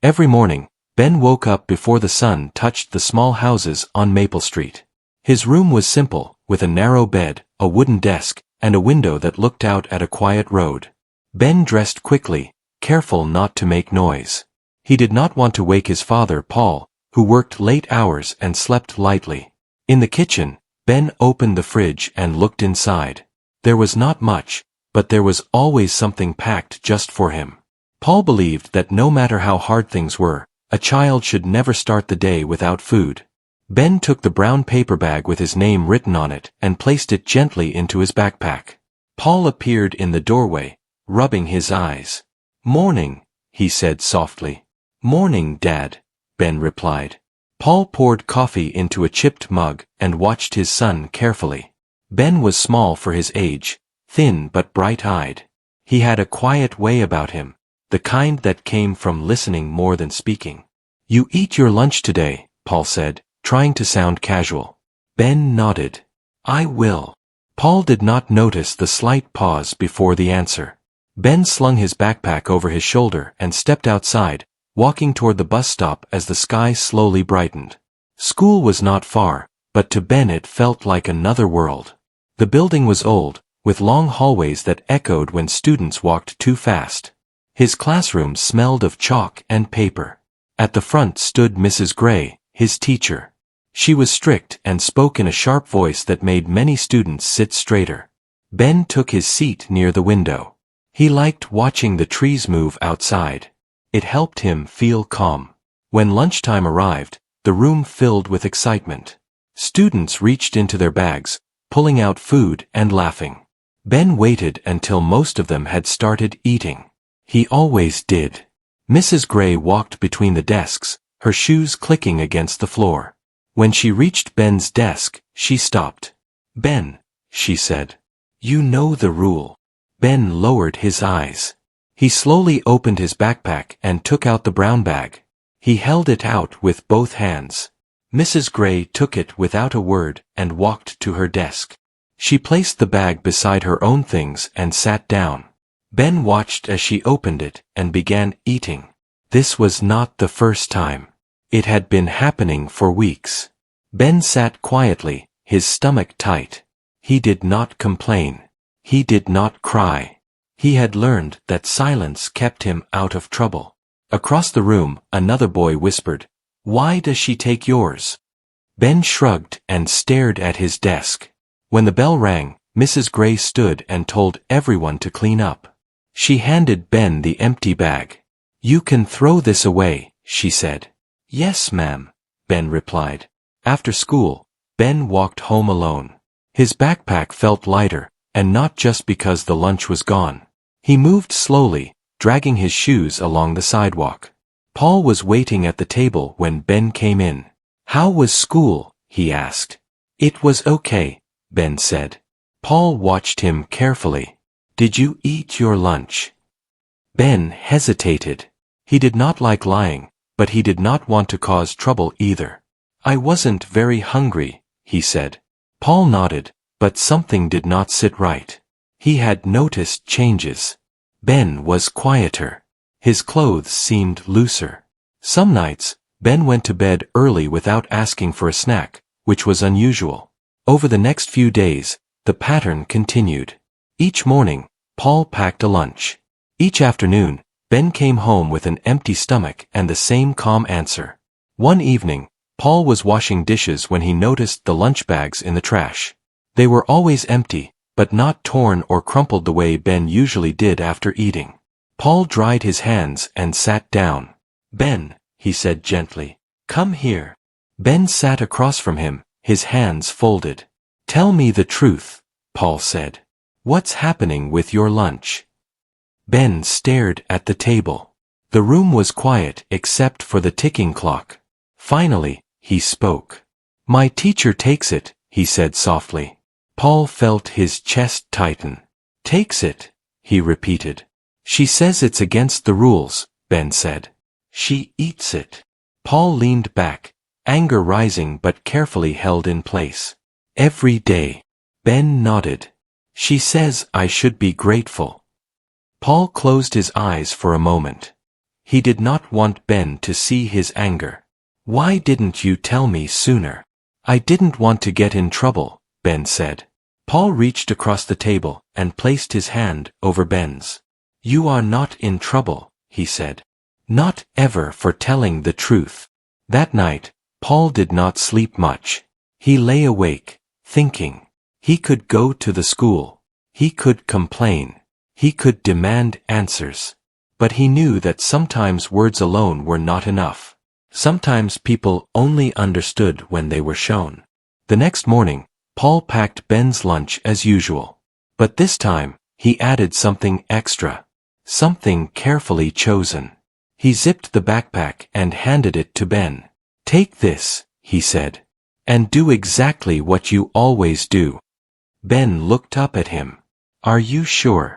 Every morning, Ben woke up before the sun touched the small houses on Maple Street. His room was simple, with a narrow bed, a wooden desk, and a window that looked out at a quiet road. Ben dressed quickly, careful not to make noise. He did not want to wake his father, Paul, who worked late hours and slept lightly. In the kitchen, Ben opened the fridge and looked inside. There was not much, but there was always something packed just for him. Paul believed that no matter how hard things were, a child should never start the day without food. Ben took the brown paper bag with his name written on it and placed it gently into his backpack. Paul appeared in the doorway, rubbing his eyes. "Morning," he said softly. "Morning, Dad," Ben replied. Paul poured coffee into a chipped mug and watched his son carefully. Ben was small for his age, thin but bright-eyed. He had a quiet way about him, the kind that came from listening more than speaking. "You eat your lunch today," Paul said, trying to sound casual. Ben nodded. "I will." Paul did not notice the slight pause before the answer. Ben slung his backpack over his shoulder and stepped outside, walking toward the bus stop as the sky slowly brightened. School was not far, but to Ben it felt like another world. The building was old, with long hallways that echoed when students walked too fast. His classroom smelled of chalk and paper. At the front stood Mrs. Gray, his teacher. She was strict and spoke in a sharp voice that made many students sit straighter. Ben took his seat near the window. He liked watching the trees move outside. It helped him feel calm. When lunchtime arrived, the room filled with excitement. Students reached into their bags, pulling out food and laughing. Ben waited until most of them had started eating. He always did. Mrs. Gray walked between the desks, her shoes clicking against the floor. When she reached Ben's desk, she stopped. "Ben," she said. "You know the rule." Ben lowered his eyes. He slowly opened his backpack and took out the brown bag. He held it out with both hands. Mrs. Gray took it without a word and walked to her desk. She placed the bag beside her own things and sat down. Ben watched as she opened it and began eating. This was not the first time. It had been happening for weeks. Ben sat quietly, his stomach tight. He did not complain. He did not cry. He had learned that silence kept him out of trouble. Across the room, another boy whispered, "Why does she take yours?" Ben shrugged and stared at his desk. When the bell rang, Mrs. Gray stood and told everyone to clean up. She handed Ben the empty bag. "You can throw this away," she said. "Yes, ma'am," Ben replied. After school, Ben walked home alone. His backpack felt lighter, and not just because the lunch was gone. He moved slowly, dragging his shoes along the sidewalk. Paul was waiting at the table when Ben came in. "How was school?" he asked. "It was okay," Ben said. Paul watched him carefully. "Did you eat your lunch?" Ben hesitated. He did not like lying, but he did not want to cause trouble either. "I wasn't very hungry," he said. Paul nodded, but something did not sit right. He had noticed changes. Ben was quieter. His clothes seemed looser. Some nights, Ben went to bed early without asking for a snack, which was unusual. Over the next few days, the pattern continued. Each morning, Paul packed a lunch. Each afternoon, Ben came home with an empty stomach and the same calm answer. One evening, Paul was washing dishes when he noticed the lunch bags in the trash. They were always empty, but not torn or crumpled the way Ben usually did after eating. Paul dried his hands and sat down. "Ben," he said gently, "come here." Ben sat across from him, his hands folded. "Tell me the truth," Paul said. "What's happening with your lunch?" Ben stared at the table. The room was quiet except for the ticking clock. Finally, he spoke. "My teacher takes it," he said softly. Paul felt his chest tighten. "Takes it," he repeated. "She says it's against the rules," Ben said. "She eats it." Paul leaned back, anger rising but carefully held in place. "Every day." Ben nodded. "She says I should be grateful." Paul closed his eyes for a moment. He did not want Ben to see his anger. "Why didn't you tell me sooner?" "I didn't want to get in trouble," Ben said. Paul reached across the table and placed his hand over Ben's. "You are not in trouble," he said. "Not ever for telling the truth." That night, Paul did not sleep much. He lay awake, thinking. He could go to the school. He could complain. He could demand answers. But he knew that sometimes words alone were not enough. Sometimes people only understood when they were shown. The next morning, Paul packed Ben's lunch as usual. But this time, he added something extra. Something carefully chosen. He zipped the backpack and handed it to Ben. "Take this," he said. "And do exactly what you always do." Ben looked up at him. "Are you sure?"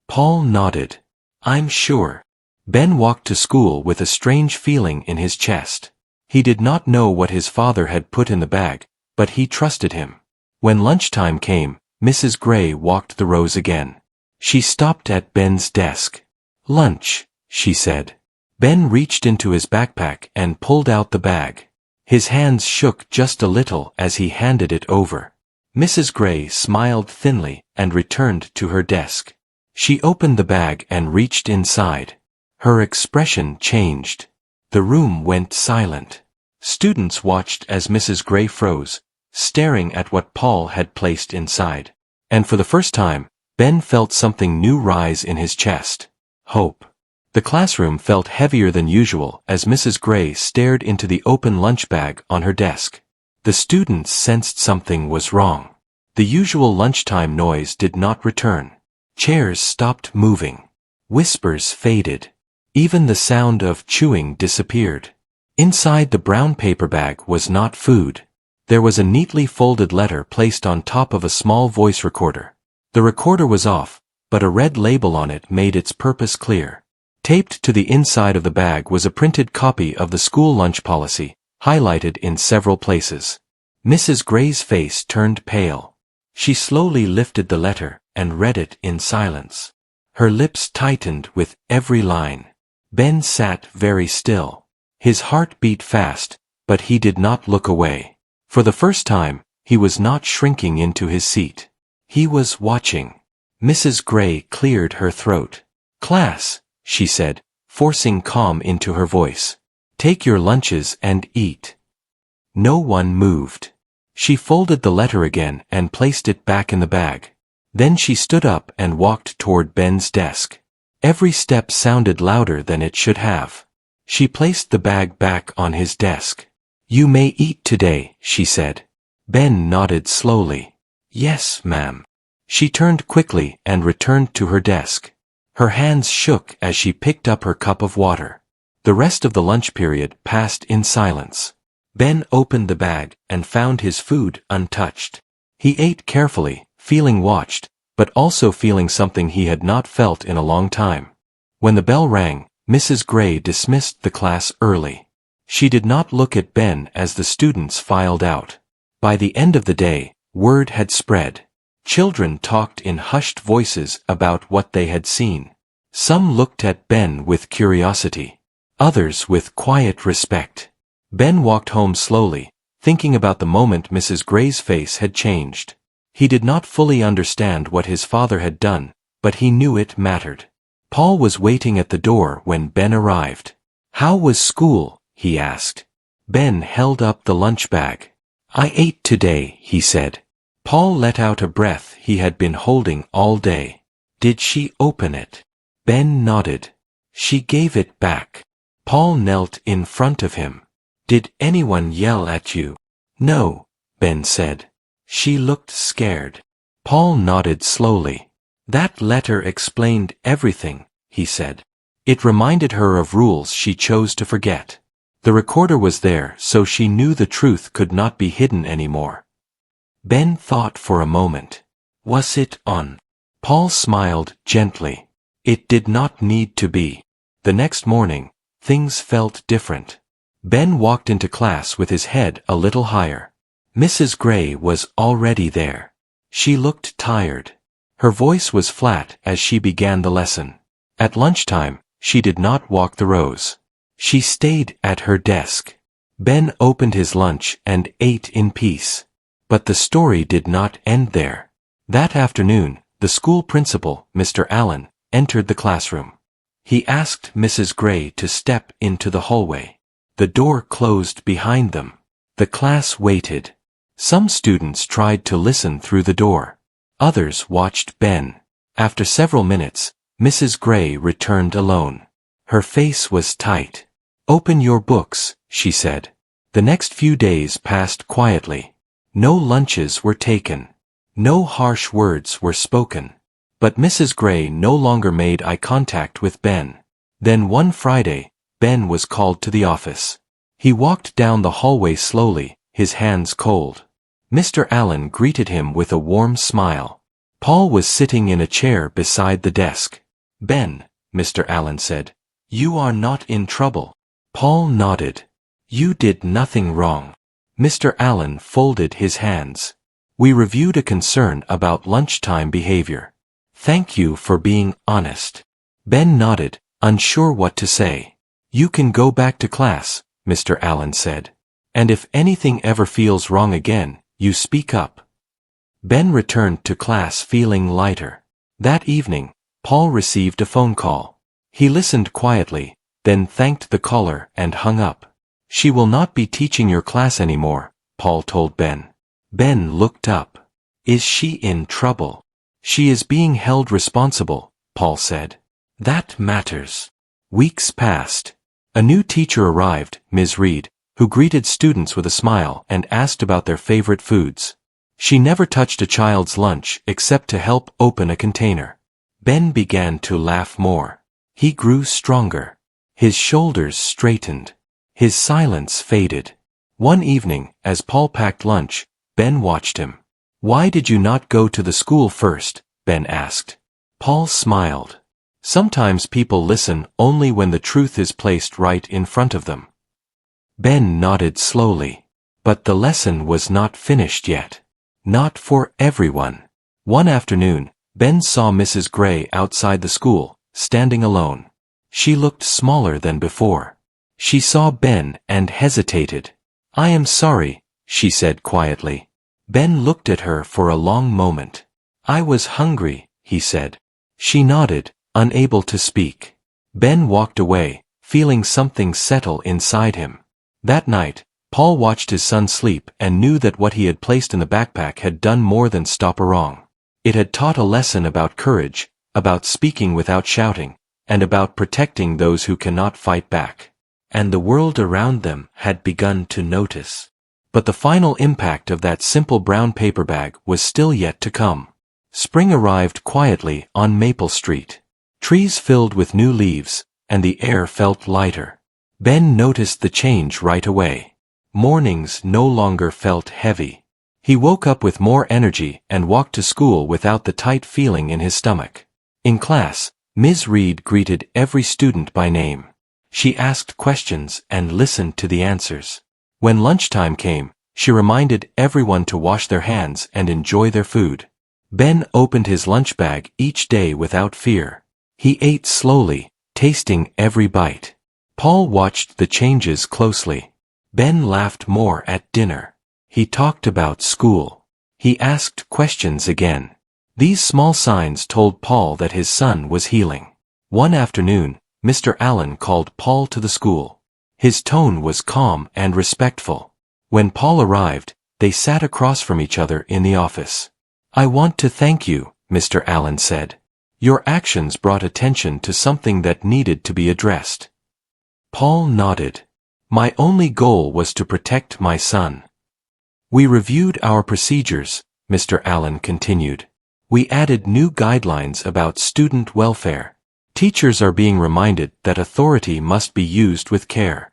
Paul nodded. "I'm sure." Ben walked to school with a strange feeling in his chest. He did not know what his father had put in the bag, but he trusted him. When lunchtime came, Mrs. Gray walked the rows again. She stopped at Ben's desk. "Lunch," she said. Ben reached into his backpack and pulled out the bag. His hands shook just a little as he handed it over. Mrs. Gray smiled thinly and returned to her desk. She opened the bag and reached inside. Her expression changed. The room went silent. Students watched as Mrs. Gray froze, staring at what Paul had placed inside. And for the first time, Ben felt something new rise in his chest. Hope. The classroom felt heavier than usual as Mrs. Gray stared into the open lunch bag on her desk. The students sensed something was wrong. The usual lunchtime noise did not return. Chairs stopped moving. Whispers faded. Even the sound of chewing disappeared. Inside the brown paper bag was not food. There was a neatly folded letter placed on top of a small voice recorder. The recorder was off, but a red label on it made its purpose clear. Taped to the inside of the bag was a printed copy of the school lunch policy, highlighted in several places. Mrs. Gray's face turned pale. She slowly lifted the letter and read it in silence. Her lips tightened with every line. Ben sat very still. His heart beat fast, but he did not look away. For the first time, he was not shrinking into his seat. He was watching. Mrs. Gray cleared her throat. "Class," she said, forcing calm into her voice. "Take your lunches and eat." No one moved. She folded the letter again and placed it back in the bag. Then she stood up and walked toward Ben's desk. Every step sounded louder than it should have. She placed the bag back on his desk. "You may eat today," she said. Ben nodded slowly. "Yes, ma'am." She turned quickly and returned to her desk. Her hands shook as she picked up her cup of water. The rest of the lunch period passed in silence. Ben opened the bag and found his food untouched. He ate carefully, feeling watched, but also feeling something he had not felt in a long time. When the bell rang, Mrs. Gray dismissed the class early. She did not look at Ben as the students filed out. By the end of the day, word had spread. Children talked in hushed voices about what they had seen. Some looked at Ben with curiosity. Others with quiet respect. Ben walked home slowly, thinking about the moment Mrs. Gray's face had changed. He did not fully understand what his father had done, but he knew it mattered. Paul was waiting at the door when Ben arrived. "How was school?" he asked. Ben held up the lunch bag. "I ate today," he said. Paul let out a breath he had been holding all day. "Did she open it?" Ben nodded. "She gave it back." Paul knelt in front of him. "Did anyone yell at you?" "No," Ben said. "She looked scared." Paul nodded slowly. "That letter explained everything," he said. "It reminded her of rules she chose to forget. The recorder was there, so she knew the truth could not be hidden anymore." Ben thought for a moment. "Was it on?" Paul smiled gently. "It did not need to be." The next morning, things felt different. Ben walked into class with his head a little higher. Mrs. Gray was already there. She looked tired. Her voice was flat as she began the lesson. At lunchtime, She did not walk the rows. She stayed at her desk. Ben opened his lunch and ate in peace. But the story did not end there. That afternoon, the school principal, Mr. Allen, entered the classroom. He asked Mrs. Gray to step into the hallway. The door closed behind them. The class waited. Some students tried to listen through the door. Others watched Ben. After several minutes, Mrs. Gray returned alone. Her face was tight. "Open your books," she said. The next few days passed quietly. No lunches were taken. No harsh words were spoken. But Mrs. Gray no longer made eye contact with Ben. Then one Friday, Ben was called to the office. He walked down the hallway slowly, his hands cold. Mr. Allen greeted him with a warm smile. Paul was sitting in a chair beside the desk. "Ben," Mr. Allen said, "you are not in trouble." Paul nodded. "You did nothing wrong." Mr. Allen folded his hands. "We reviewed a concern about lunchtime behavior. Thank you for being honest." Ben nodded, unsure what to say. "You can go back to class," Mr. Allen said. "And if anything ever feels wrong again, you speak up." Ben returned to class feeling lighter. That evening, Paul received a phone call. He listened quietly, then thanked the caller and hung up. "She will not be teaching your class anymore," Paul told Ben. Ben looked up. "Is she in trouble?" "She is being held responsible," Paul said. "That matters." Weeks passed. A new teacher arrived, Ms. Reed, who greeted students with a smile and asked about their favorite foods. She never touched a child's lunch except to help open a container. Ben began to laugh more. He grew stronger. His shoulders straightened. His silence faded. One evening, as Paul packed lunch, Ben watched him. "Why did you not go to the school first?" Ben asked. Paul smiled. "Sometimes people listen only when the truth is placed right in front of them." Ben nodded slowly. But the lesson was not finished yet. Not for everyone. One afternoon, Ben saw Mrs. Gray outside the school, standing alone. She looked smaller than before. She saw Ben and hesitated. "I am sorry," she said quietly. Ben looked at her for a long moment. "I was hungry," he said. She nodded, unable to speak. Ben walked away, feeling something settle inside him. That night, Paul watched his son sleep and knew that what he had placed in the backpack had done more than stop a wrong. It had taught a lesson about courage, about speaking without shouting, and about protecting those who cannot fight back. And the world around them had begun to notice. But the final impact of that simple brown paper bag was still yet to come. Spring arrived quietly on Maple Street. Trees filled with new leaves, and the air felt lighter. Ben noticed the change right away. Mornings no longer felt heavy. He woke up with more energy and walked to school without the tight feeling in his stomach. In class, Ms. Reed greeted every student by name. She asked questions and listened to the answers. When lunchtime came, she reminded everyone to wash their hands and enjoy their food. Ben opened his lunch bag each day without fear. He ate slowly, tasting every bite. Paul watched the changes closely. Ben laughed more at dinner. He talked about school. He asked questions again. These small signs told Paul that his son was healing. One afternoon, Mr. Allen called Paul to the school. His tone was calm and respectful. When Paul arrived, they sat across from each other in the office. "I want to thank you," Mr. Allen said. "Your actions brought attention to something that needed to be addressed." Paul nodded. "My only goal was to protect my son." "We reviewed our procedures," Mr. Allen continued. "We added new guidelines about student welfare. Teachers are being reminded that authority must be used with care."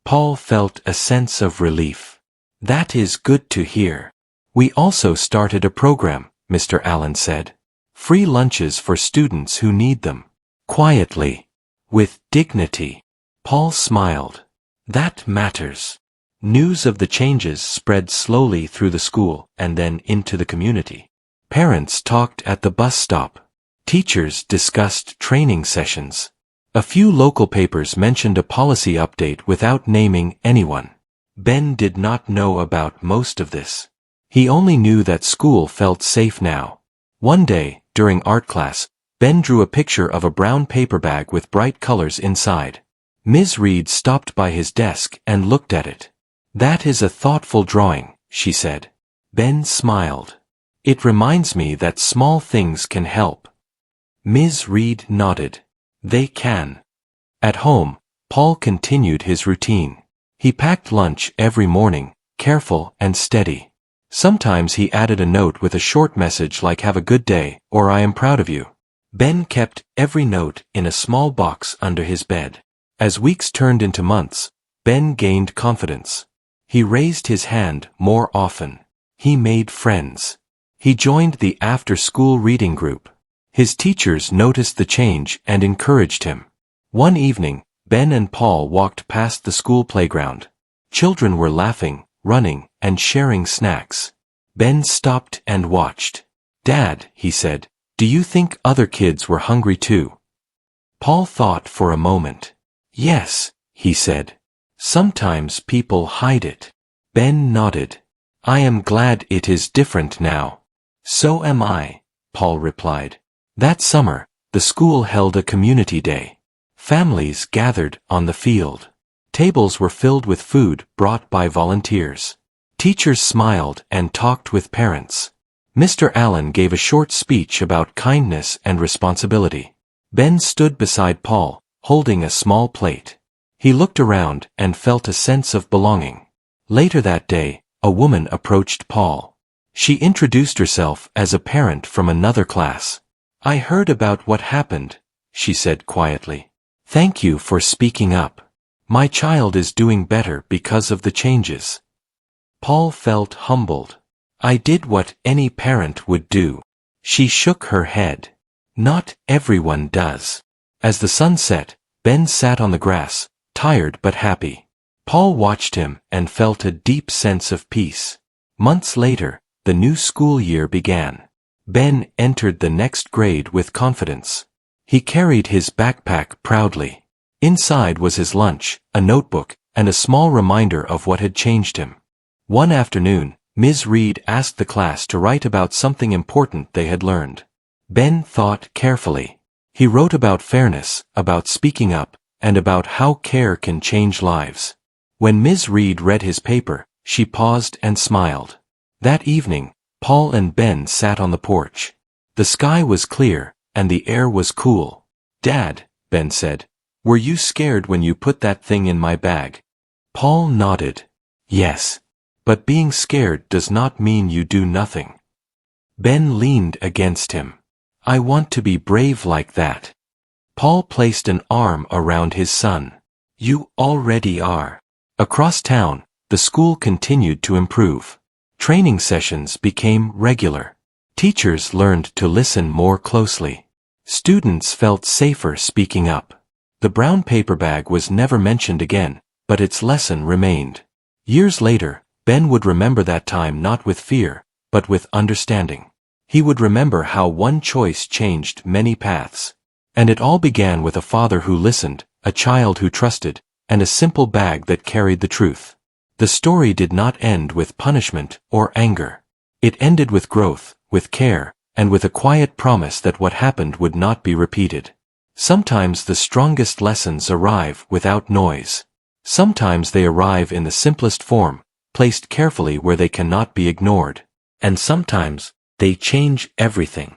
Paul felt a sense of relief. "That is good to hear." "We also started a program," Mr. Allen said. "Free lunches for students who need them." Quietly. With dignity. Paul smiled. "That matters." News of the changes spread slowly through the school and then into the community. Parents talked at the bus stop. Teachers discussed training sessions. A few local papers mentioned a policy update without naming anyone. Ben did not know about most of this. He only knew that school felt safe now. One day, during art class, Ben drew a picture of a brown paper bag with bright colors inside. Ms. Reed stopped by his desk and looked at it. "That is a thoughtful drawing," she said. Ben smiled. "It reminds me that small things can help." Ms. Reed nodded. "They can." At home, Paul continued his routine. He packed lunch every morning, careful and steady. Sometimes he added a note with a short message like "Have a good day" or "I am proud of you." Ben kept every note in a small box under his bed. As weeks turned into months, Ben gained confidence. He raised his hand more often. He made friends. He joined the after-school reading group. His teachers noticed the change and encouraged him. One evening, Ben and Paul walked past the school playground. Children were laughing, running, and sharing snacks. Ben stopped and watched. "Dad," he said, "do you think other kids were hungry too?" Paul thought for a moment. "Yes," he said. "Sometimes people hide it." Ben nodded. "I am glad it is different now." "So am I," Paul replied. That summer, the school held a community day. Families gathered on the field. Tables were filled with food brought by volunteers. Teachers smiled and talked with parents. Mr. Allen gave a short speech about kindness and responsibility. Ben stood beside Paul, holding a small plate. He looked around and felt a sense of belonging. Later that day, a woman approached Paul. She introduced herself as a parent from another class. "I heard about what happened," she said quietly. "Thank you for speaking up. My child is doing better because of the changes." Paul felt humbled. "I did what any parent would do." She shook her head. "Not everyone does." As the sun set, Ben sat on the grass, tired but happy. Paul watched him and felt a deep sense of peace. Months later, the new school year began. Ben entered the next grade with confidence. He carried his backpack proudly. Inside was his lunch, a notebook, and a small reminder of what had changed him. One afternoon, Ms. Reed asked the class to write about something important they had learned. Ben thought carefully. He wrote about fairness, about speaking up, and about how care can change lives. When Ms. Reed read his paper, she paused and smiled. That evening, Paul and Ben sat on the porch. The sky was clear, and the air was cool. "Dad," Ben said, "were you scared when you put that thing in my bag?" Paul nodded. "Yes. But being scared does not mean you do nothing." Ben leaned against him. "I want to be brave like that." Paul placed an arm around his son. "You already are." Across town, the school continued to improve. Training sessions became regular. Teachers learned to listen more closely. Students felt safer speaking up. The brown paper bag was never mentioned again, but its lesson remained. Years later, Ben would remember that time not with fear, but with understanding. He would remember how one choice changed many paths. And it all began with a father who listened, a child who trusted, and a simple bag that carried the truth. The story did not end with punishment or anger. It ended with growth, with care, and with a quiet promise that what happened would not be repeated. Sometimes the strongest lessons arrive without noise. Sometimes they arrive in the simplest form, placed carefully where they cannot be ignored. And sometimes, they change everything.